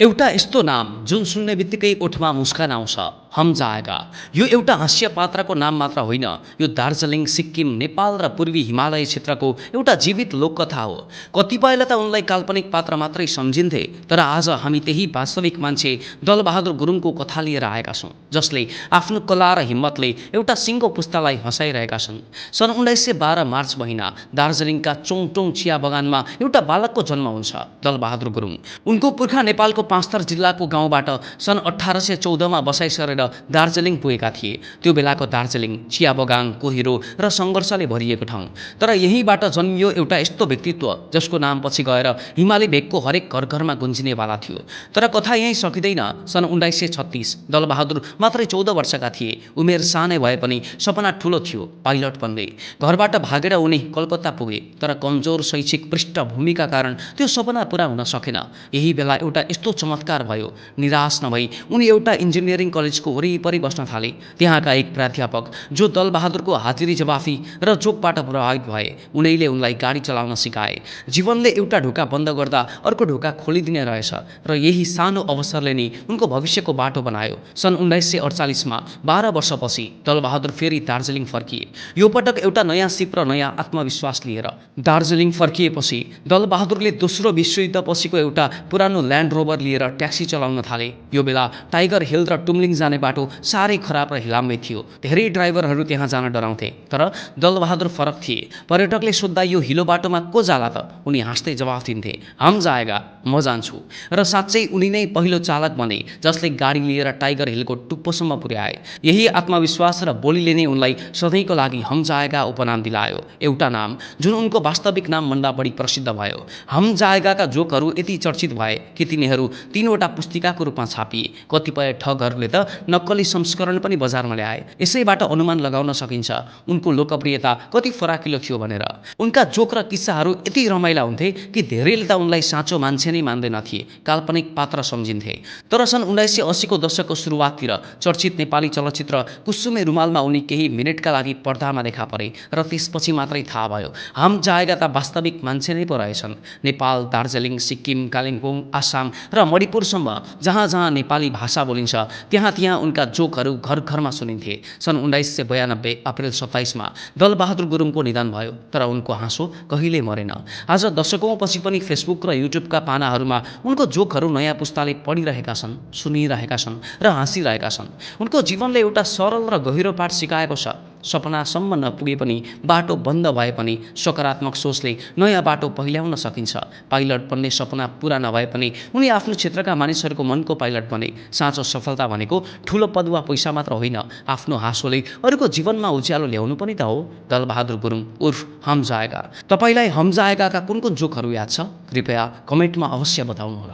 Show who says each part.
Speaker 1: एउटा यस्तो नाम जुन सुन्ने बित्तिकै ओठमा मुस्कान आउँछ, हम जाएगा। यो एउटा हास्य पात्रको नाम मात्र होइन, यो दार्जिलिङ, सिक्किम, नेपाल र पूर्वी हिमालय क्षेत्रको एउटा जीवित लोककथा हो। कतिपयले त उनलाई काल्पनिक पात्र मात्रै सम्झिन्थे, तर आज हामी त्यही वास्तविक मान्छे दलबहादुर गुरुङको कथा लिएर आएका छौँ, जसले आफ्नो कला र हिम्मतले एउटा सिङ्गो पुस्तालाई हँसाइरहेका छन्। सन् 1912 मार्च महिना दार्जिलिङका चोङटोङ चिया बगानमा एउटा बालकको जन्म हुन्छ, दलबहादुर गुरुङ। उनको पुर्खा नेपालको पाँचथर जिल्लाको गाउँबाट सन् 1814मा बसाइ सरेर दार्जिलिङ पुगेका थिए। त्यो बेलाको दार्जिलिङ चिया बगान, कोहिरो र सङ्घर्षले भरिएको ठाउँ। तर यहीँबाट जन्मियो एउटा यस्तो व्यक्तित्व जसको नाम पछि गएर हिमाली भेगको हरेक घर घरमा गुन्जिनेवाला थियो। तर कथा यहीँ सकिँदैन। सन् 1936 दलबहादुर मात्रै 14 वर्षका थिए। उमेर सानै भए पनि सपना ठुलो थियो, पाइलट बन्ने। घरबाट भागेर उनी कलकत्ता पुगे, तर कमजोर शैक्षिक पृष्ठभूमिका कारण त्यो सपना पुरा हुन सकेन। यही बेला एउटा यस्तो चमत्कार भयो। निराश नभई उनी एउटा इन्जिनियरिङ कलेजको वरिपरि बस्न थाले। त्यहाँका एक प्राध्यापक जो दलबहादुरको हाजिरी जवाफी र जोकबाट प्रभावित भए, उनैले उनलाई गाडी चलाउन सिकाए। जीवनले एउटा ढोका बन्द गर्दा अर्को ढोका खोलिदिने रहेछ र यही सानो अवसरले नै उनको भविष्यको बाटो बनायो। सन् 1948मा 12 वर्षपछि दलबहादुर फेरि दार्जिलिङ फर्किए। यो पटक एउटा नयाँ सिप र नयाँ आत्मविश्वास लिएर। दार्जिलिङ फर्किएपछि दलबहादुरले दोस्रो विश्वयुद्ध पछिको एउटा पुरानो ल्यान्ड रोभर लिएर ट्याक्सी चलाउन थाले। यो बेला टाइगर हिल र टुम्लिङ जाने बाटो साह्रै खराब र हिलाम्बे थियो। धेरै ड्राइभरहरू त्यहाँ जान डराउँथे, तर दलबहादुर फरक थिए। पर्यटकले सोद्धा यो हिलो बाटोमा को जाला त? उनी हाँस्दै जवाफ दिन्थे, हम जाएगा, म जान्छु। र साँच्चै उनी नै पहिलो चालक बने जसले गाडी लिएर टाइगर हिलको टुप्पोसम्म पुर्याए। यही आत्मविश्वास र बोलीले नै उनलाई सधैँको लागि हम जाएगा उपनाम दिलायो। एउटा नाम जुन उनको वास्तविक नामभन्दा बढी प्रसिद्ध भयो। हम जाएगाका जोकहरू यति चर्चित भए कि तिनीहरू 3वटा पुस्तिकाको रूपमा छापिए। कतिपय ठगहरूले त नक्कली संस्करण पनि बजारमा ल्याए। यसैबाट अनुमान लगाउन सकिन्छ उनको लोकप्रियता कति फराकिलो थियो भनेर। उनका जोक र किस्साहरू यति रमाइला हुन्थे कि धेरैले त उनलाई साँचो मान्छे नै मान्दैनथे, काल्पनिक पात्र सम्झिन्थे। तर सन् 1980 को दशकको सुरुवाततिर चर्चित नेपाली चलचित्र कुसुमे रुमालमा उनी केही मिनेटका लागि पर्दामा देखा परे र त्यसपछि मात्रै थाहा भयो हम जाएगा त वास्तविक मान्छे नै पो रहेछन्। नेपाल, दार्जिलिङ, सिक्किम, कालिम्पोङ, आसाम र मणिपुरसम्म जहाँ जहाँ नेपाली भाषा बोलिन्छ त्यहाँ उनका जोकहरू घर घरमा सुनिन्थे। सन् 1992 अप्रिल 27मा दलबहादुर गुरुङको निधन भयो, तर उनको हाँसो कहिल्यै मरेन। आज दशकौँ पछि पनि फेसबुक र युट्युबका पानाहरूमा उनको जोकहरू नयाँ पुस्ताले पढिरहेका छन्, सुनिरहेका छन् र हाँसिरहेका छन्। उनको जीवनले एउटा सरल र गहिरो पाठ सिकाएको छ। सपनासम्म नपुगे पनि, बाटो बन्द भए पनि सकारात्मक सोचले नयाँ बाटो पहिल्याउन सकिन्छ। पाइलट बन्ने सपना पुरा नभए पनि उनी आफ्नो क्षेत्रका मानिसहरूको मनको पाइलट बने। साँचो सफलता भनेको ठुलो पद वा पैसा मात्र होइन, आफ्नो हाँसोले अरूको जीवनमा उज्यालो ल्याउनु पनि त हो। दलबहादुर गुरुङ उर्फ हम जाएगा। तपाईँलाई हम जाएगाका कुन कुन जोकहरू याद छ? कृपया कमेन्टमा अवश्य बताउनुहोला।